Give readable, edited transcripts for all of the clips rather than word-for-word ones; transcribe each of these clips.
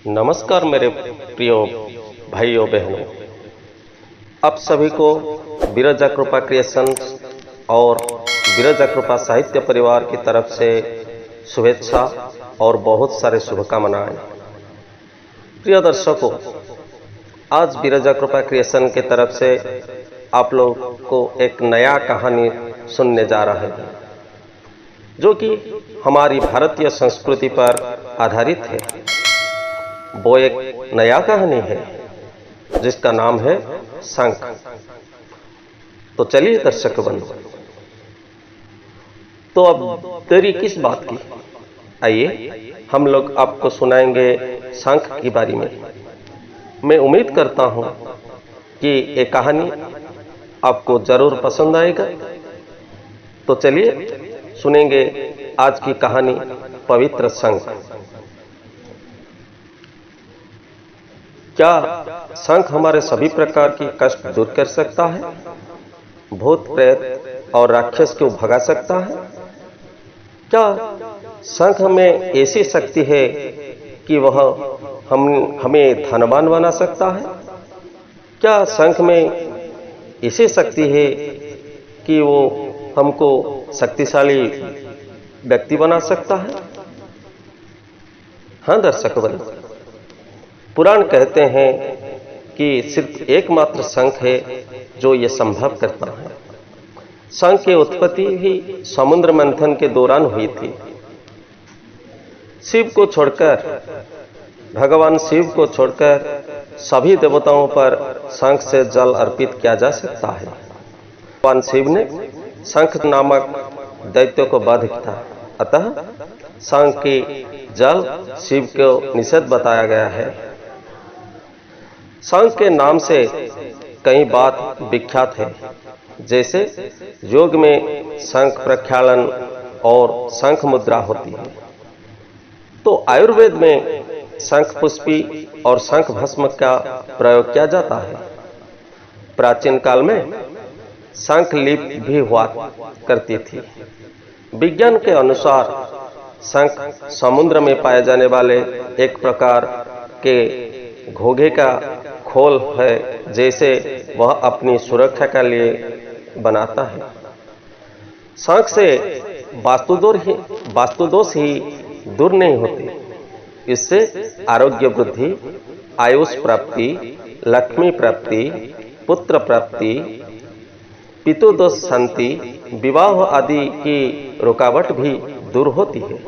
नमस्कार मेरे प्रिय भाइयों बहनों। आप सभी को विरजा कृपा क्रिएशंस और विरजा कृपा साहित्य परिवार की तरफ से शुभेच्छा और बहुत सारे शुभकामनाएं। प्रिय दर्शकों, आज विरजा कृपा क्रिएशन की तरफ से आप लोग को एक नया कहानी सुनने जा रहे हैं जो कि हमारी भारतीय संस्कृति पर आधारित है। वो एक नया कहानी है जिसका नाम है शंख। तो चलिए दर्शक बंधु, तो अब देरी किस बात की, आइए हम लोग आपको सुनाएंगे शंख की बारी में। मैं उम्मीद करता हूं कि ये कहानी आपको जरूर पसंद आएगा। तो चलिए सुनेंगे आज की कहानी पवित्र शंख। क्या शंख हमारे सभी प्रकार की कष्ट दूर कर सकता है? भूत प्रेत और राक्षस को भगा सकता है? क्या शंख में ऐसी शक्ति है कि वह हमें धनवान बना सकता है? क्या शंख में ऐसी शक्ति है कि वो हमको शक्तिशाली व्यक्ति बना सकता है? हाँ दर्शक बंधु, पुराण कहते हैं कि सिर्फ एकमात्र शंख है जो ये संभव करता है। शंख की उत्पत्ति भी समुद्र मंथन के दौरान हुई थी। शिव को छोड़कर, भगवान शिव को छोड़कर सभी देवताओं पर शंख से जल अर्पित किया जा सकता है। भगवान शिव ने शंख नामक दैत्य को वध किया, अतः शंख की जल शिव को निषेध बताया गया है। शंख के नाम से कई बात विख्यात है, जैसे योग में शंख प्रक्षालन और शंख मुद्रा होती है। तो आयुर्वेद में शंख पुष्पी और शंख भस्म का प्रयोग किया जाता है। प्राचीन काल में शंख लिप भी हुआ करती थी। विज्ञान के अनुसार शंख समुद्र में पाए जाने वाले एक प्रकार के घोंघे का खोल है, जैसे वह अपनी सुरक्षा के लिए बनाता है। शंख से वास्तुदोष ही दूर नहीं होते। इससे आरोग्य वृद्धि, आयुष प्राप्ति, लक्ष्मी प्राप्ति, पुत्र प्राप्ति, पितृदोष शांति, विवाह आदि की रुकावट भी दूर होती है।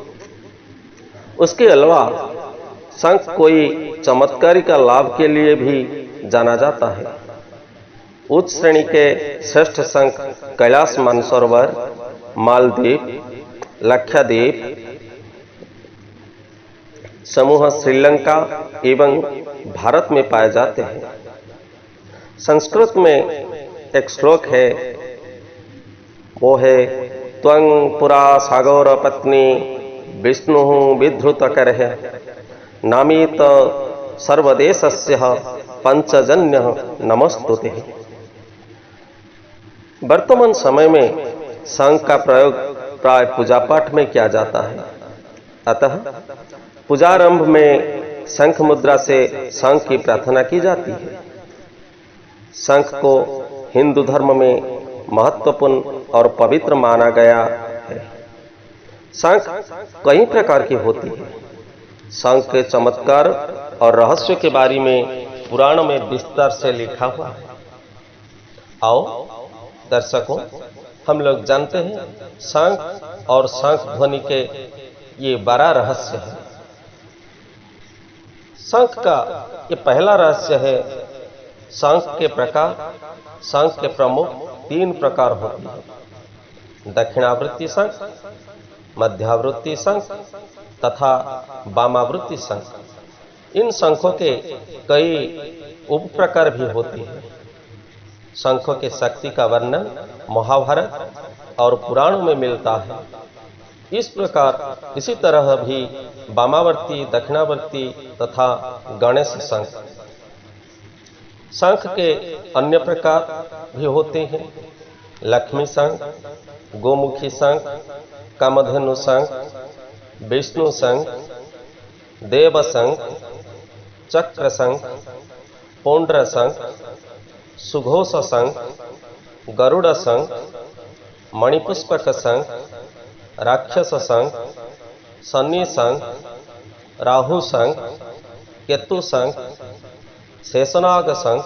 उसके अलावा शंख कोई चमत्कारी का लाभ के लिए भी जाना जाता है। उच्च श्रेणी के श्रेष्ठ शंख कैलाश मानसरोवर, मालदीव, लक्षद्वीप समूह, श्रीलंका एवं भारत में पाए जाते हैं। संस्कृत में एक श्लोक है, वो है त्वं पुरा सागौर पत्नी विष्णु विधृत करहे नामीत सर्वदेशस्य पंचजन्य नमस्तुते। वर्तमान समय में शंख का प्रयोग प्राय पूजा पाठ में किया जाता है। अतः पूजारंभ में शंख मुद्रा से शंख की प्रार्थना की जाती है। शंख को हिंदू धर्म में महत्वपूर्ण और पवित्र माना गया है। शंख कई प्रकार की होती है। शंख के चमत्कार और रहस्य के बारे में पुराण में विस्तार से लिखा हुआ है। आओ दर्शकों, हम लोग जानते हैं शंख और शंख ध्वनि के ये बड़ा रहस्य है। शंख का ये पहला रहस्य है, शंख के प्रकार। शंख के प्रमुख 3 प्रकार होते हैं: दक्षिणावृत्ति शंख, मध्यावृत्ति शंख तथा वामावृत्ति शंख। इन शंखों के कई उप प्रकार भी होते हैं। शंखों के शक्ति का वर्णन महाभारत और पुराणों में मिलता है। इस प्रकार इसी तरह भी वामावर्ती, दक्षिणावर्ती तथा गणेश शंख। शंख के अन्य प्रकार भी होते हैं: लक्ष्मी शंख, गोमुखी शंख, कामधेनु शंख, विष्णु शंख, देव शंख, चक्र शंख, पौंड्र शंख, सुघोष शंख, गरुड़ शंख, मणिपुष्पक शंख, राक्षस शंख, शनि शंख, राहु शंख, केतु शंख, शेषनाग शंख,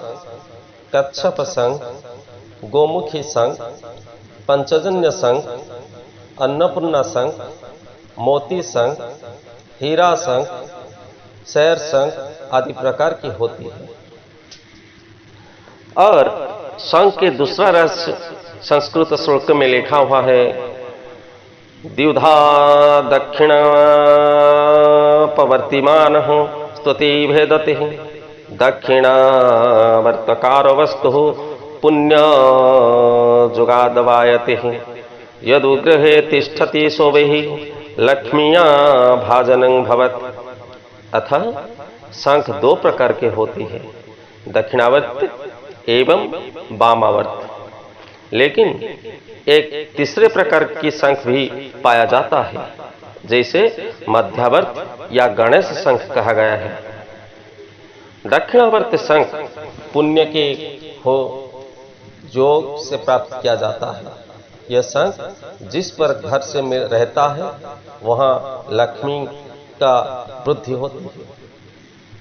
कच्छप शंख, गोमुखी शंख, पंचजन्य शंख, अन्नपूर्णा शंख, मोती शंख, हीरा शंख, शैर शंख आदि प्रकार की होती है। और शंख के दूसरा रहस्य संस्कृत श्लोक में लिखा हुआ है, द्विधा दक्षिण पवर्तिमान स्तुति भेदति दक्षिणावर्तकार वस्तु पुण्य जुगादवायति यदुग्रहे तिष्ठति सोभिः लक्ष्मीया भाजनं भवत्। अतः शंख दो प्रकार के होती है, दक्षिणावर्त एवं वामावर्त। लेकिन एक तीसरे प्रकार की शंख भी पाया जाता है, जैसे मध्यावर्त या गणेश शंख कहा गया है। दक्षिणावर्त शंख पुण्य के हो योग से प्राप्त किया जाता है। यह शंख जिस पर घर से रहता है वहां लक्ष्मी का वृद्धि होती है।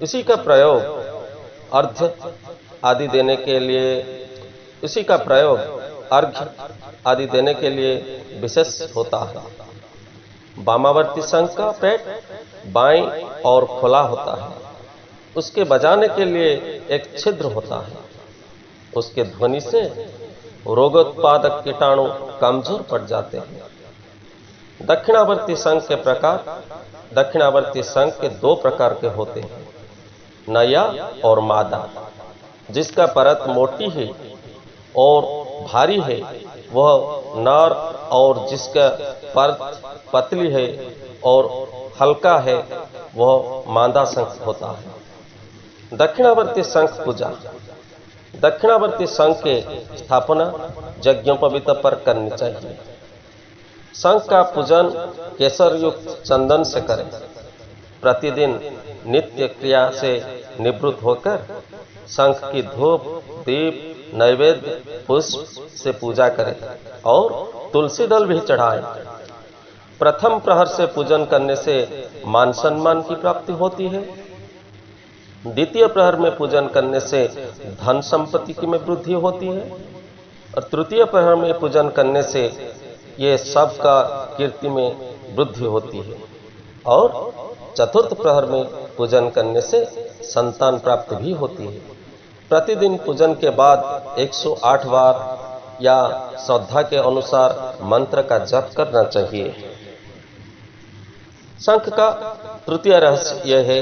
इसी का प्रयोग अर्घ्य आदि देने के लिए विशेष होता है। वामावर्ती शंख का पेट बाईं और खुला होता है। उसके बजाने के लिए एक छिद्र होता है। उसके ध्वनि से रोगोत्पादक कीटाणु कमजोर पड़ जाते हैं। दक्षिणावर्ती शंख के दो प्रकार के होते हैं, नया और मादा। जिसका परत मोटी है और भारी है वह नर, और जिसका परत पतली है और हल्का है वह मादा शंख होता है। दक्षिणावर्ती शंख पूजा। दक्षिणावर्ती शंख के स्थापना यज्ञोपवीत पर करनी चाहिए। शंख का पूजन केसर युक्त चंदन से करें। प्रतिदिन नित्य क्रिया से निवृत्त होकर शंख की धूप, दीप, नैवेद्य, पुष्प से पूजा करें और तुलसी दल भी चढ़ाएं। प्रथम प्रहर से पूजन करने से मान सम्मान की प्राप्ति होती है। द्वितीय प्रहर में पूजन करने से धन संपत्ति में वृद्धि होती है और तृतीय प्रहर में पूजन करने से ये सब का कीर्ति में वृद्धि होती है और चतुर्थ प्रहर में पूजन करने से संतान प्राप्ति भी होती है। प्रतिदिन पूजन के बाद 108 बार या श्रद्धा के अनुसार मंत्र का जप करना चाहिए। शंख का तृतीय रहस्य यह है,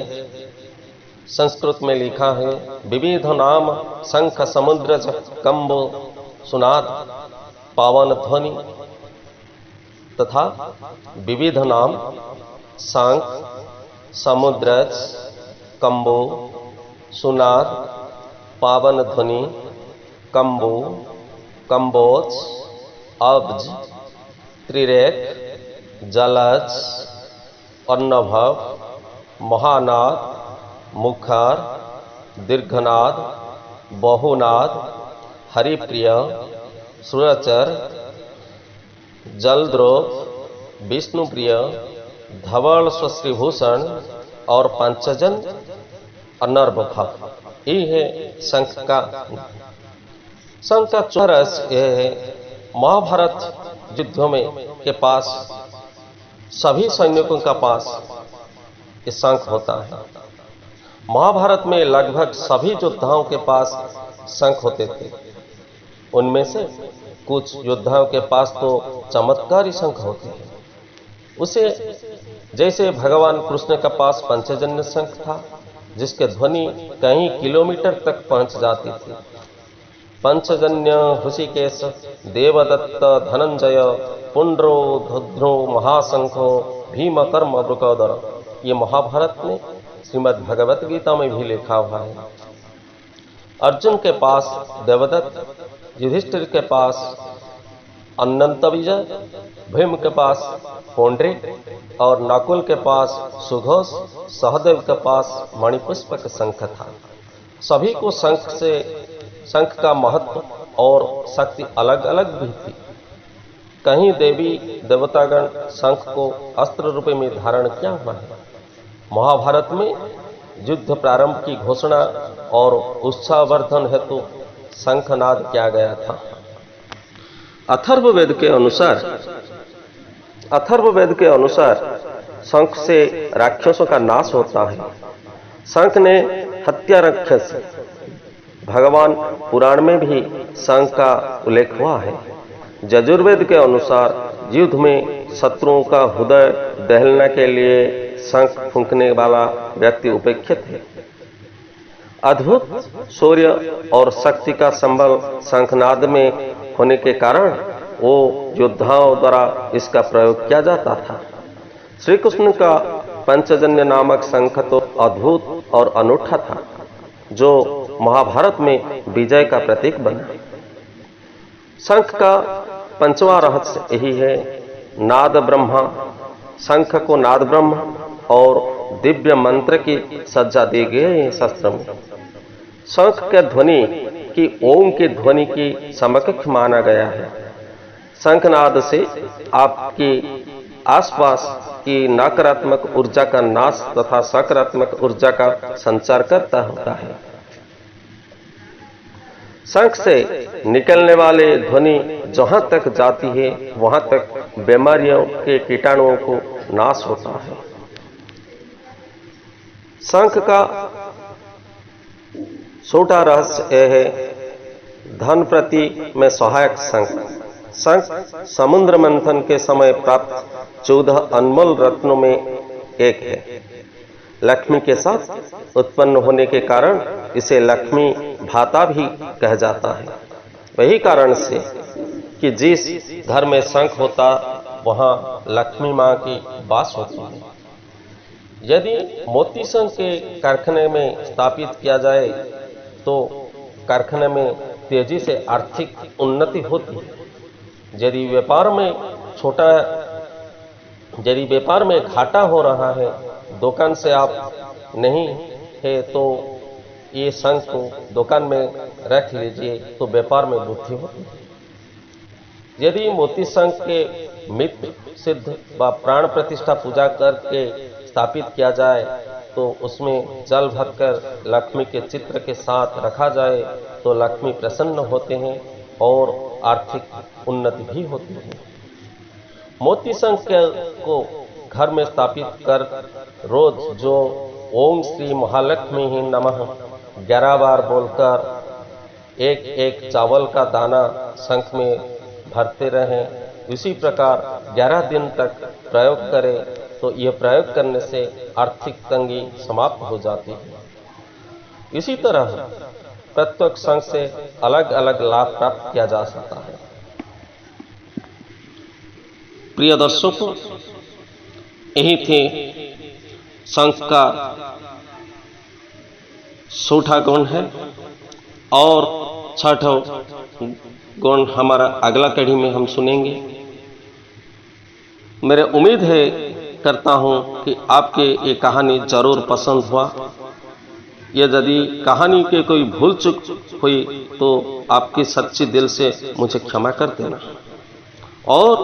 संस्कृत में लिखा है, विविध नाम शंख समुद्र कंबो सुनाद पावन ध्वनि, तथा विविध नाम शंख समुद्रज कंबो सुनाद पावन ध्वनि कंबो कंबोज अब्ज त्रिरेख जलज अन्नभव महानाद मुखार दीर्घनाद बहुनाद हरिप्रिय सुरचर जलद्रोप विष्णुप्रिय धवल श्रीभूषण और पंचजन अनर्भव। ये है शंख का चौरस। यह है महाभारत युद्धों में के पास सभी सैनिकों का पास ये शंख होता है। महाभारत में लगभग सभी योद्धाओं के पास शंख होते थे। उनमें से कुछ योद्धाओं के पास तो चमत्कारी शंख होते हैं। उसे जैसे भगवान कृष्ण के पास पंचजन्य शंख था, जिसके ध्वनि कई किलोमीटर तक पहुंच जाती थी। पंचजन्य हृषिकेश देवदत्त धनंजय पुंड्रो धुध्रो महाशंखो भीमकर्म वृकोदर, ये महाभारत में श्रीमद् भगवत गीता में भी लिखा हुआ है। अर्जुन के पास देवदत्त, युधिष्ठिर के पास अनंत विजय, भीम के पास पोंड्रे और नकुल के पास सुघोष, सहदेव के पास मणिपुष्पक शंख था। सभी को शंख का महत्व और शक्ति अलग अलग भी थी। कहीं देवी देवतागण शंख को अस्त्र रूप में धारण किया हुआ है। महाभारत में युद्ध प्रारंभ की घोषणा और उत्साहवर्धन हेतु शंखनाद किया गया था। अथर्ववेद के अनुसार शंख से राक्षसों का नाश होता है। शंख ने हत्या राक्षस, भगवान पुराण में भी शंख का उल्लेख हुआ है। यजुर्वेद के अनुसार युद्ध में शत्रुओं का हृदय दहलने के लिए शंख फूंकने वाला व्यक्ति उपेक्षित है। अद्भुत शौर्य और शक्ति का संबल शंखनाद में होने के कारण वो योद्धाओं द्वारा इसका प्रयोग किया जाता था। श्री कृष्ण का पंचजन्य नामक शंख तो अद्भुत और अनूठा था, जो महाभारत में विजय का प्रतीक बना। शंख का पंचवां रहस्य यही है, नाद ब्रह्मा। शंख को नाद ब्रह्म और दिव्य मंत्र की सज्जा दी गई है शास्त्र में। शंख के ध्वनि की ओम की ध्वनि की समकक्ष माना गया है। शंखनाद से आपकी आसपास की नकारात्मक ऊर्जा का नाश तथा सकारात्मक ऊर्जा का संचार करता होता है। शंख से निकलने वाले ध्वनि जहां तक जाती है वहां तक बीमारियों के कीटाणुओं को नाश होता है। शंख का छोटा रहस्य यह है, धन प्रति में सहायक शंख। शंख समुद्र मंथन के समय प्राप्त 14 अनमोल रत्नों में एक है। लक्ष्मी के साथ उत्पन्न होने के कारण इसे लक्ष्मी भाता भी कहा जाता है। वही कारण से कि जिस घर में शंख होता वहां लक्ष्मी मां की वास होती है। यदि मोती शंख के कारखाने में स्थापित किया जाए तो कारखाने में तेजी से आर्थिक उन्नति होती है। यदि व्यापार में घाटा हो रहा है, दुकान से आप नहीं है तो ये शंख को दुकान में रख लीजिए तो व्यापार में वृद्धि होती है। यदि मोती शंख के मित्र सिद्ध व प्राण प्रतिष्ठा पूजा करके स्थापित किया जाए तो उसमें जल भरकर लक्ष्मी के चित्र के साथ रखा जाए तो लक्ष्मी प्रसन्न होते हैं और आर्थिक उन्नति भी होती है। मोती शंख को घर में स्थापित कर रोज जो ओम श्री महालक्ष्मी ही नमः 11 बार बोलकर एक एक चावल का दाना शंख में भरते रहें। इसी प्रकार 11 दिन तक प्रयोग करें तो यह प्रयोग करने से आर्थिक तंगी समाप्त हो जाती है। इसी तरह प्रत्येक शंख से अलग अलग लाभ प्राप्त किया जा सकता है। प्रिय दर्शकों, यही थे शंख का 6ठा गुण है और 6ठा गुण हमारा अगला कड़ी में हम सुनेंगे। मेरे उम्मीद है करता हूं कि आपके ये कहानी जरूर पसंद हुआ। ये यदि कहानी के कोई भूल चूक हुई तो आपकी सच्ची दिल से मुझे क्षमा कर देना, और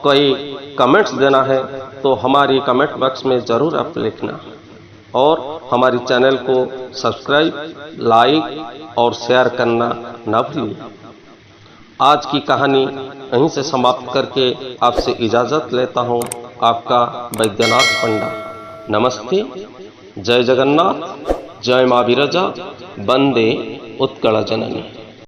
कोई कमेंट्स देना है तो हमारी कमेंट बॉक्स में जरूर आप लिखना, और हमारी चैनल को सब्सक्राइब, लाइक और शेयर करना न भूलिए। आज की कहानी यहीं से समाप्त करके आपसे इजाजत लेता हूं। आपका वैद्यनाथ पंडा। नमस्ते। जय जगन्नाथ, जय मां विरजा, वंदे उत्कल जननी।